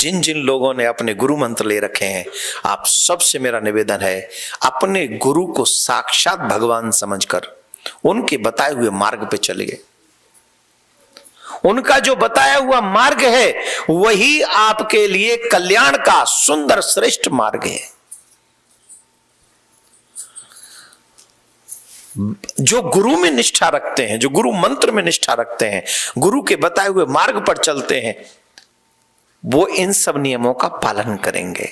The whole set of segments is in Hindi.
जिन जिन लोगों ने अपने गुरु मंत्र ले रखे हैं, आप सबसे मेरा निवेदन है, अपने गुरु को साक्षात भगवान समझकर उनके बताए हुए मार्ग पे चलिए। उनका जो बताया हुआ मार्ग है वही आपके लिए कल्याण का सुंदर श्रेष्ठ मार्ग है। जो गुरु में निष्ठा रखते हैं, जो गुरु मंत्र में निष्ठा रखते हैं, गुरु के बताए हुए मार्ग पर चलते हैं, वो इन सब नियमों का पालन करेंगे।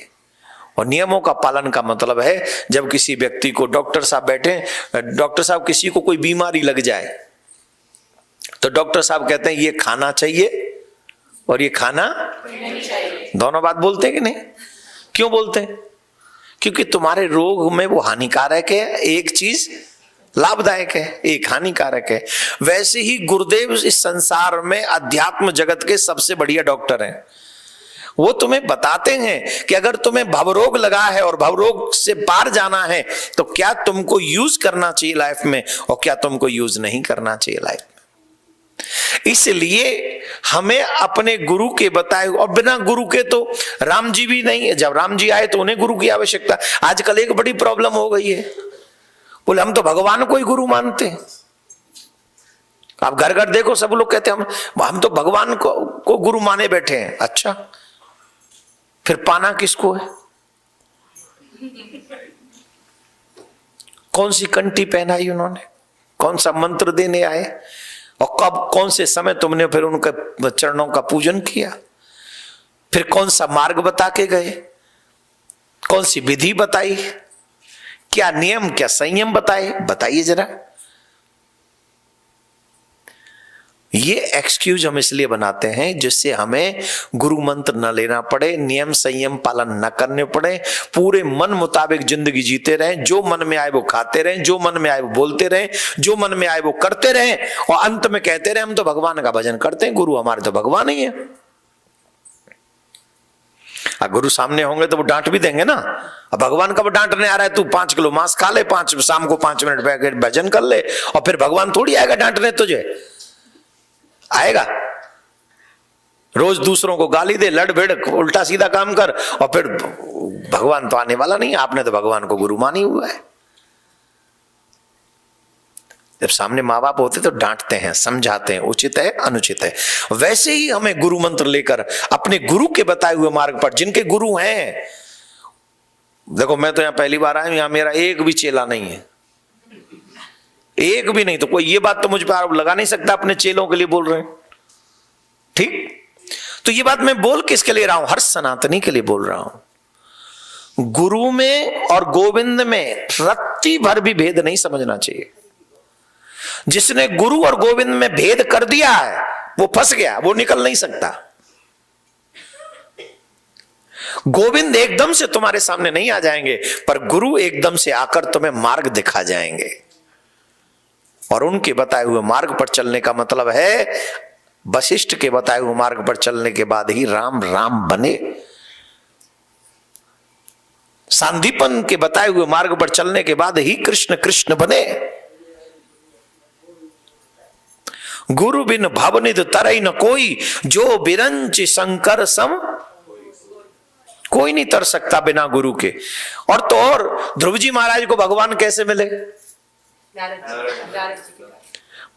और नियमों का पालन का मतलब है, जब किसी व्यक्ति को डॉक्टर साहब बैठे, डॉक्टर साहब किसी को कोई बीमारी लग जाए तो डॉक्टर साहब कहते हैं ये खाना चाहिए और ये खाना नहीं चाहिए। दोनों बात बोलते हैं कि नहीं? क्यों बोलते हैं? क्योंकि तुम्हारे रोग में वो हानिकारक है, एक चीज लाभदायक है, एक हानिकारक है। वैसे ही गुरुदेव इस संसार में अध्यात्म जगत के सबसे बढ़िया डॉक्टर हैं। वो तुम्हें बताते हैं कि अगर तुम्हें भवरोग लगा है और भवरोग से पार जाना है तो क्या तुमको यूज करना चाहिए लाइफ में और क्या तुमको यूज नहीं करना चाहिए लाइफ में। इसलिए हमें अपने गुरु के बताए, और बिना गुरु के तो राम जी भी नहीं है। जब राम जी आए तो उन्हें गुरु की आवश्यकता। आजकल एक बड़ी प्रॉब्लम हो गई है, बोले हम तो भगवान को ही गुरु मानते हैं। आप घर घर देखो, सब लोग कहते हैं हम तो भगवान को गुरु माने बैठे हैं। अच्छा, फिर पाना किसको है? कौन सी कंठी पहनाई उन्होंने? कौन सा मंत्र देने आए? और कब, कौन से समय तुमने फिर उनके चरणों का पूजन किया? फिर कौन सा मार्ग बता के गए? कौन सी विधि बताई? क्या नियम, क्या संयम बताए? बताइए जरा। ये एक्सक्यूज हम इसलिए बनाते हैं जिससे हमें गुरु मंत्र न लेना पड़े, नियम संयम पालन न करने पड़े, पूरे मन मुताबिक जिंदगी जीते रहें, जो मन में आए वो खाते रहें, जो मन में आए वो बोलते रहें, जो मन में आए वो करते रहें, और अंत में कहते रहें हम तो भगवान का भजन करते हैं, गुरु हमारे तो भगवान ही है। गुरु सामने होंगे तो वो डांट भी देंगे ना। अब भगवान कब डांटने आ रहा है? तू 5 किलो मांस खा ले, शाम को 5 मिनट बैठ भजन कर ले, और फिर भगवान थोड़ी आएगा डांटने तुझे। आएगा रोज दूसरों को गाली दे, लड़ भिड़, उल्टा सीधा काम कर, और फिर भगवान तो आने वाला नहीं। आपने तो भगवान को गुरु मानी हुआ है। जब सामने माँ बाप होते तो डांटते हैं, समझाते हैं, उचित है अनुचित है। वैसे ही हमें गुरु मंत्र लेकर अपने गुरु के बताए हुए मार्ग पर, जिनके गुरु हैं, देखो मैं तो यहां पहली बार आया हूं, यहां मेरा एक भी चेला नहीं है, एक भी नहीं। तो कोई ये बात तो मुझ पर आरोप लगा नहीं सकता अपने चेलों के लिए बोल रहे हैं, ठीक? तो ये बात मैं बोल किसके लिए रहा हूं? हर सनातनी के लिए बोल रहा हूं। गुरु में और गोविंद में रत्ती भर भी भेद नहीं समझना चाहिए। जिसने गुरु और गोविंद में भेद कर दिया है वो फंस गया, वो निकल नहीं सकता। गोविंद एकदम से तुम्हारे सामने नहीं आ जाएंगे, पर गुरु एकदम से आकर तुम्हें मार्ग दिखा जाएंगे। और उनके बताए हुए मार्ग पर चलने का मतलब है, वशिष्ठ के बताए हुए मार्ग पर चलने के बाद ही राम राम बने। सांदीपन के बताए हुए मार्ग पर चलने के बाद ही कृष्ण कृष्ण बने। गुरु बिन भवनिध तरई न कोई, जो बिरंच शंकर सम कोई नहीं तर सकता बिना गुरु के। और तो और ध्रुव जी महाराज को भगवान कैसे मिले?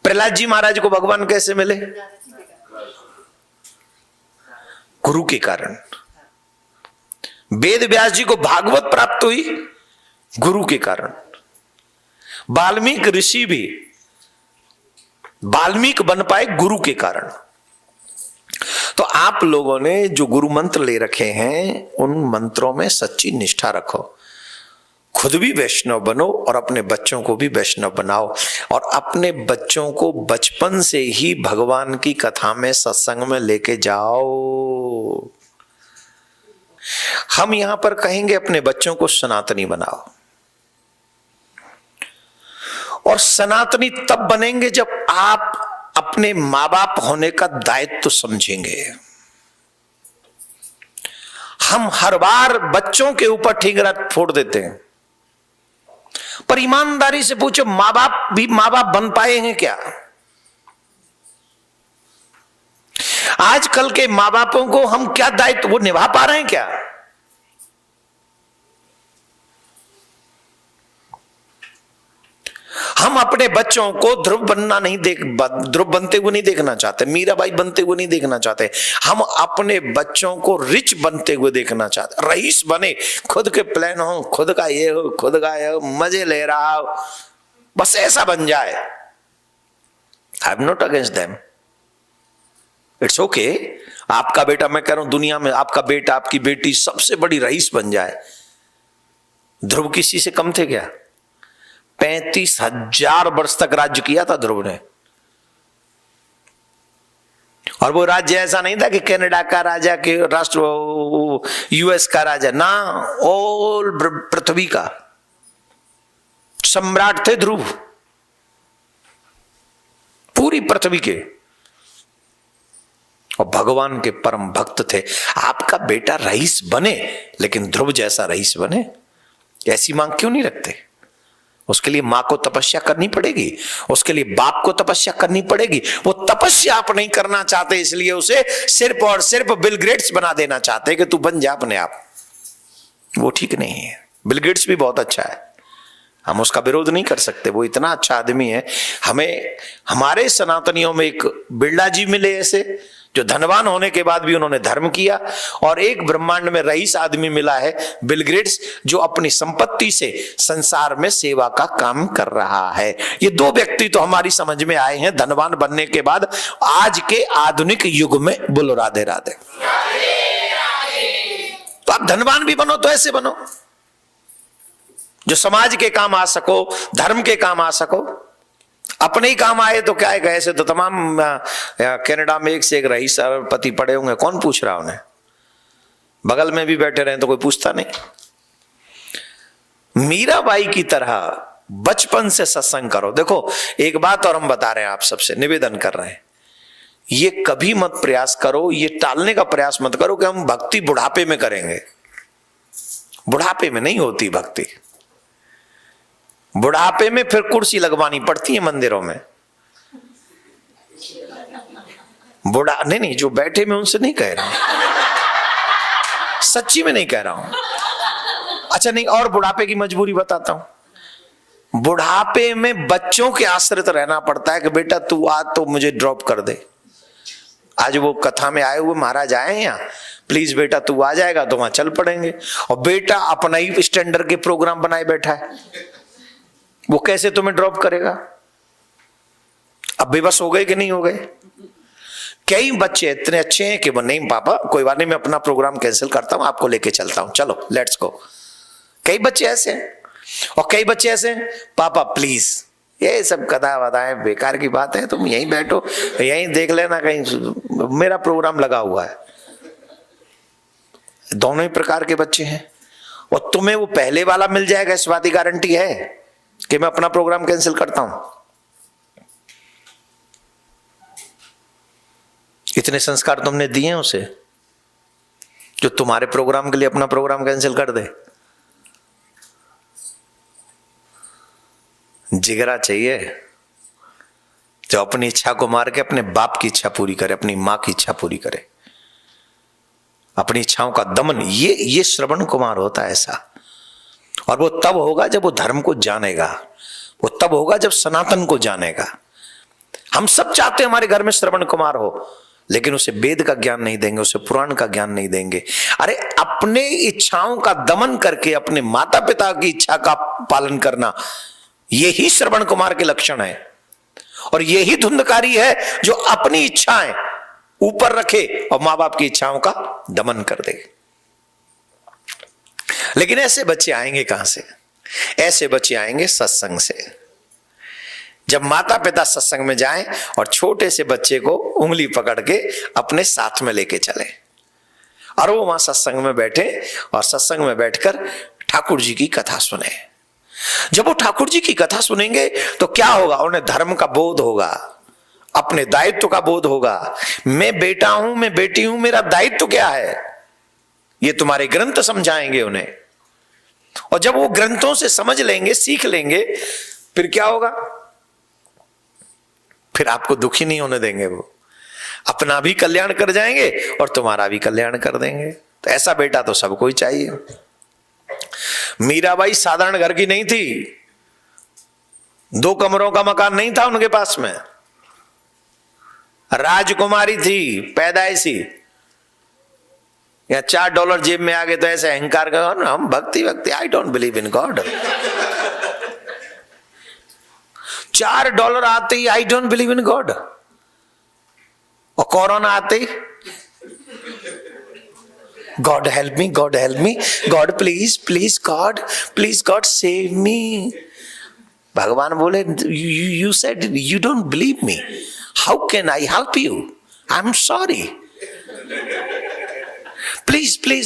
प्रहलाद जी महाराज को भगवान कैसे मिले? गुरु के कारण। वेद व्यास जी को भागवत प्राप्त हुई गुरु के कारण। वाल्मीकि ऋषि भी वाल्मीकि बन पाए गुरु के कारण। तो आप लोगों ने जो गुरु मंत्र ले रखे हैं उन मंत्रों में सच्ची निष्ठा रखो, खुद भी वैष्णव बनो और अपने बच्चों को भी वैष्णव बनाओ। और अपने बच्चों को बचपन से ही भगवान की कथा में, सत्संग में लेके जाओ। हम यहां पर कहेंगे अपने बच्चों को सनातनी बनाओ, और सनातनी तब बनेंगे जब आप अपने मां बाप होने का दायित्व समझेंगे। हम हर बार बच्चों के ऊपर ठीकरा फोड़ देते हैं, पर ईमानदारी से पूछो, मां बाप भी मां बाप बन पाए हैं क्या? आजकल के माँ बापों को हम क्या दायित्व वो निभा पा रहे हैं क्या? हम अपने बच्चों को ध्रुव बनते हुए नहीं देखना चाहते, मीराबाई बनते हुए नहीं देखना चाहते। हम अपने बच्चों को रिच बनते हुए देखना चाहते, रईस बने, खुद के प्लान हो, खुद का ये हो, खुद का ये हो, मजे ले रहा हो, बस ऐसा बन जाए। I am not against them, it's okay. आपका बेटा, मैं कह रहा हूं दुनिया में आपका बेटा आपकी बेटी सबसे बड़ी रईस बन जाए। ध्रुव किसी से कम थे क्या? 35,000 वर्ष तक राज्य किया था ध्रुव ने, और वो राज्य ऐसा नहीं था कि कनाडा का राजा के राष्ट्र यूएस का राजा ना, ऑल पृथ्वी का सम्राट थे ध्रुव, पूरी पृथ्वी के, और भगवान के परम भक्त थे। आपका बेटा रईस बने, लेकिन ध्रुव जैसा रईस बने, ऐसी मांग क्यों नहीं रखते? उसके लिए मां को तपस्या करनी पड़ेगी, उसके लिए बाप को तपस्या करनी पड़ेगी। वो तपस्या आप नहीं करना चाहते, इसलिए उसे सिर्फ और सिर्फ बिल गेट्स बना देना चाहते कि तू बन जा अपने आप। वो ठीक नहीं है। बिल गेट्स भी बहुत अच्छा है, हम उसका विरोध नहीं कर सकते, वो इतना अच्छा आदमी है। हमें हमारे सनातनियों में एक बिरला जी मिले ऐसे, जो धनवान होने के बाद भी उन्होंने धर्म किया, और एक ब्रह्मांड में रईस आदमी मिला है बिल गेट्स, जो अपनी संपत्ति से संसार में सेवा का काम कर रहा है। ये दो व्यक्ति तो हमारी समझ में आए हैं धनवान बनने के बाद आज के आधुनिक युग में। बोलो राधे राधे। तो आप धनवान भी बनो तो ऐसे बनो जो समाज के काम आ सको, धर्म के काम आ सको। अपने ही काम आए तो क्या है, ऐसे तो तमाम कनाडा में एक से एक रईस पति पड़े होंगे, कौन पूछ रहा उन्हें? बगल में भी बैठे रहे तो कोई पूछता नहीं। मीराबाई की तरह बचपन से सत्संग करो। देखो एक बात और हम बता रहे हैं, आप सबसे निवेदन कर रहे हैं, ये कभी मत प्रयास करो, ये टालने का प्रयास मत करो कि हम भक्ति बुढ़ापे में करेंगे। बुढ़ापे में नहीं होती भक्ति, बुढ़ापे में फिर कुर्सी लगवानी पड़ती है मंदिरों में। नहीं, जो बैठे मैं उनसे नहीं कह रहा हूं, सच्ची में नहीं कह रहा हूं। अच्छा नहीं, और बुढ़ापे की मजबूरी बताता हूं। बुढ़ापे में बच्चों के आश्रित रहना पड़ता है कि बेटा तू आ तो मुझे ड्रॉप कर दे। आज वो कथा में आए हुए महाराज आए हैं यहाँ, प्लीज बेटा तू आ जाएगा तो वहां चल पड़ेंगे, और बेटा अपना ही स्टैंडर्ड के प्रोग्राम बनाए बैठा है, वो कैसे तुम्हें ड्रॉप करेगा? अब बेबस हो गए कि नहीं हो गए? कई बच्चे इतने अच्छे हैं कि वो नहीं पापा कोई बात नहीं, मैं अपना प्रोग्राम कैंसिल करता हूं, आपको लेके चलता हूं, चलो लेट्स गो। कई बच्चे ऐसे हैं, और कई बच्चे ऐसे हैं पापा प्लीज, ये सब कथा बताएं बेकार की बात है, तुम यहीं बैठो, यहीं देख लेना, कहीं मेरा प्रोग्राम लगा हुआ है। दोनों ही प्रकार के बच्चे हैं, और तुम्हें वो पहले वाला मिल जाएगा इस बात की गारंटी है कि मैं अपना प्रोग्राम कैंसिल करता हूं। इतने संस्कार तुमने दिए हैं उसे, जो तुम्हारे प्रोग्राम के लिए अपना प्रोग्राम कैंसिल कर दे? जिगरा चाहिए जो अपनी इच्छा को मार के अपने बाप की इच्छा पूरी करे, अपनी मां की इच्छा पूरी करे, अपनी इच्छाओं का दमन। ये श्रवण कुमार होता है ऐसा। और वो तब होगा जब वो धर्म को जानेगा, वो तब होगा जब सनातन को जानेगा। हम सब चाहते हैं हमारे घर में श्रवण कुमार हो, लेकिन उसे वेद का ज्ञान नहीं देंगे, उसे पुराण का ज्ञान नहीं देंगे। अरे अपने इच्छाओं का दमन करके अपने माता पिता की इच्छा का पालन करना, यही श्रवण कुमार के लक्षण है। और यही धुंधकारी है जो अपनी इच्छाएं ऊपर रखे और मां बाप की इच्छाओं का दमन कर दे। लेकिन ऐसे बच्चे आएंगे कहां से? ऐसे बच्चे आएंगे सत्संग से। जब माता पिता सत्संग में जाएं और छोटे से बच्चे को उंगली पकड़ के अपने साथ में लेके चले, और वो वहां सत्संग में बैठे और सत्संग में बैठकर ठाकुर जी की कथा सुने। जब वो ठाकुर जी की कथा सुनेंगे तो क्या होगा? उन्हें धर्म का बोध होगा, अपने दायित्व का बोध होगा। मैं बेटा हूं, मैं बेटी हूं, मेरा दायित्व क्या है, ये तुम्हारे ग्रंथ समझाएंगे उन्हें। और जब वो ग्रंथों से समझ लेंगे, सीख लेंगे, फिर क्या होगा? फिर आपको दुखी नहीं होने देंगे। वो अपना भी कल्याण कर जाएंगे और तुम्हारा भी कल्याण कर देंगे। तो ऐसा बेटा तो सबको ही चाहिए। मीराबाई साधारण घर की नहीं थी, 2 कमरों का मकान नहीं था उनके पास में, राजकुमारी थी पैदाइशी। या $4 जेब में आ गए तो ऐसे अहंकार का ना, हम भक्ति I don't believe in God. $4 आते ही I don't believe in God, और कोरोना आते ही God help me, God help me, God please please God save me. भगवान बोले you said you don't believe me, how can I help you, I am sorry, please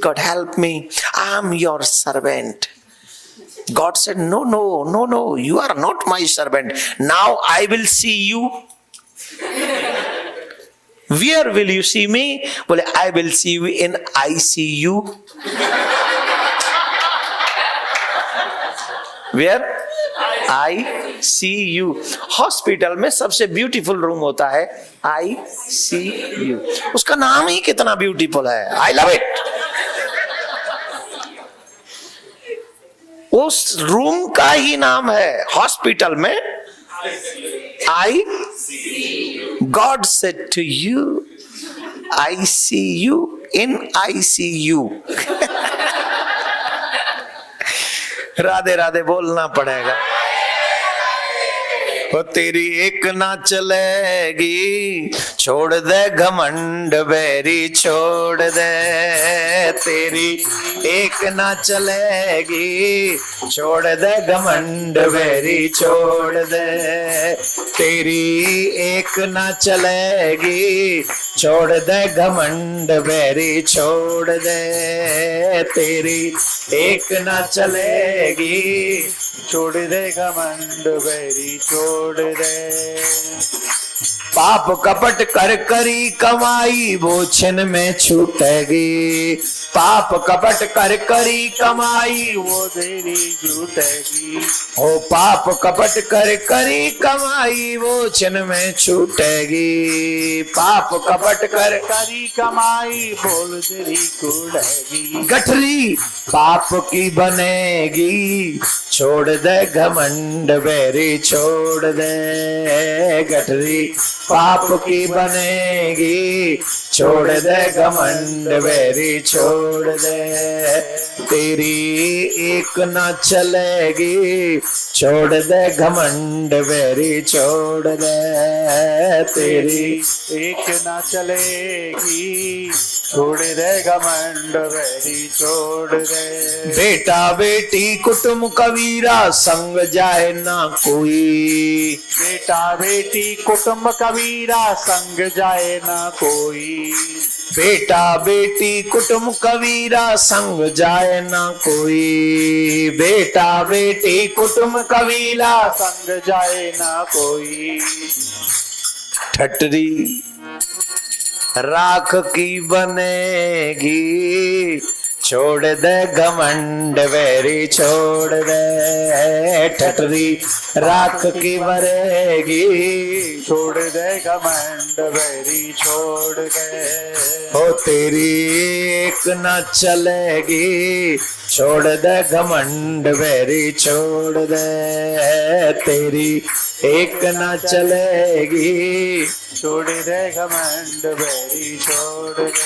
God help me, I am your servant. God said no, you are not my servant, now I will see you. Where will you see me? Well, I will see you in ICU. Where? ICU. Hospital में सबसे ब्यूटीफुल रूम होता है ICU। उसका नाम ही कितना ब्यूटीफुल है, आई लव इट। उस रूम का ही नाम है हॉस्पिटल में God said to you, I see you in ICU. Radhe Radhe बोलना पड़ेगा। वो तेरी एक ना चलेगी, छोड़ दे घमंड बैरी छोड़ दे, तेरी एक ना चलेगी, छोड़ दे घमंड बैरी छोड़ दे, तेरी एक ना चलेगी, छोड़ दे घमंड बैरी छोड़ दे, तेरी एक ना चलेगी, छोड़ दे घमंड बैरी छोड़ दे। पाप कपट कर करी कमाई वो छिन में छूटेगी, पाप कपट कर करी कमाई वो देरी छूटेगी, ओ पाप कपट कर करी कमाई वो छिन में छूटेगी, पाप कपट कर करी कमाई बोल देरी छूटेगी, गठरी पाप की बनेगी, छोड़ दे घमंड बैरी छोड़ दे, गठरी पाप की बनेगी, छोड़ दे घमंड बैरी छोड़ दे, तेरी एक ना चलेगी, छोड़ दे घमंड बैरी छोड़ दे, तेरी एक ना चलेगी, छोड़ दे घमंड बैरी छोड़ दे। बेटा बेटी कुटुंब कबीरा संग जाए ना कोई, बेटा बेटी कुटुंब कबीरा संग जाए ना कोई, बेटा बेटी कुटुंब कबीरा संग जाए ना कोई, बेटा बेटी कुटुंब कबीरा संग जाए ना कोई, ठटरी राख की बनेगी, छोड़ दे घमंड बैरी छोड़ दे, ठटरी राख की बनेगी, छोड़ दे घमंड बैरी छोड़ दे, ओ तेरी एक न चलेगी, छोड़ दे घमंड बैरी छोड़ दे, तेरी एक न चलेगी, छोड़ दे घमंड बैरी छोड़ दे।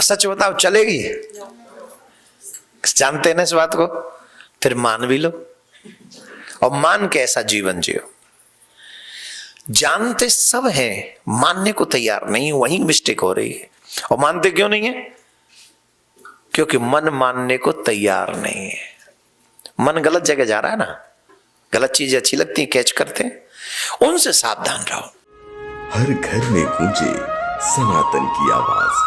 सच बताओ चलेगी? जानते हैं ना इस बात को, फिर मान भी लो और मान के ऐसा जीवन जियो। जानते सब हैं, मानने को तैयार नहीं, वहीं मिस्टेक हो रही है। और मानते क्यों नहीं है? क्योंकि मन मानने को तैयार नहीं है। मन गलत जगह जा रहा है ना, गलत चीजें अच्छी लगती है, कैच करते हैं, उनसे सावधान रहो। हर घर में गूंजे सनातन की आवाज।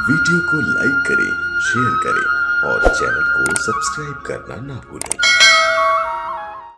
वीडियो को लाइक करें, शेयर करें और चैनल को सब्सक्राइब करना ना भूलें।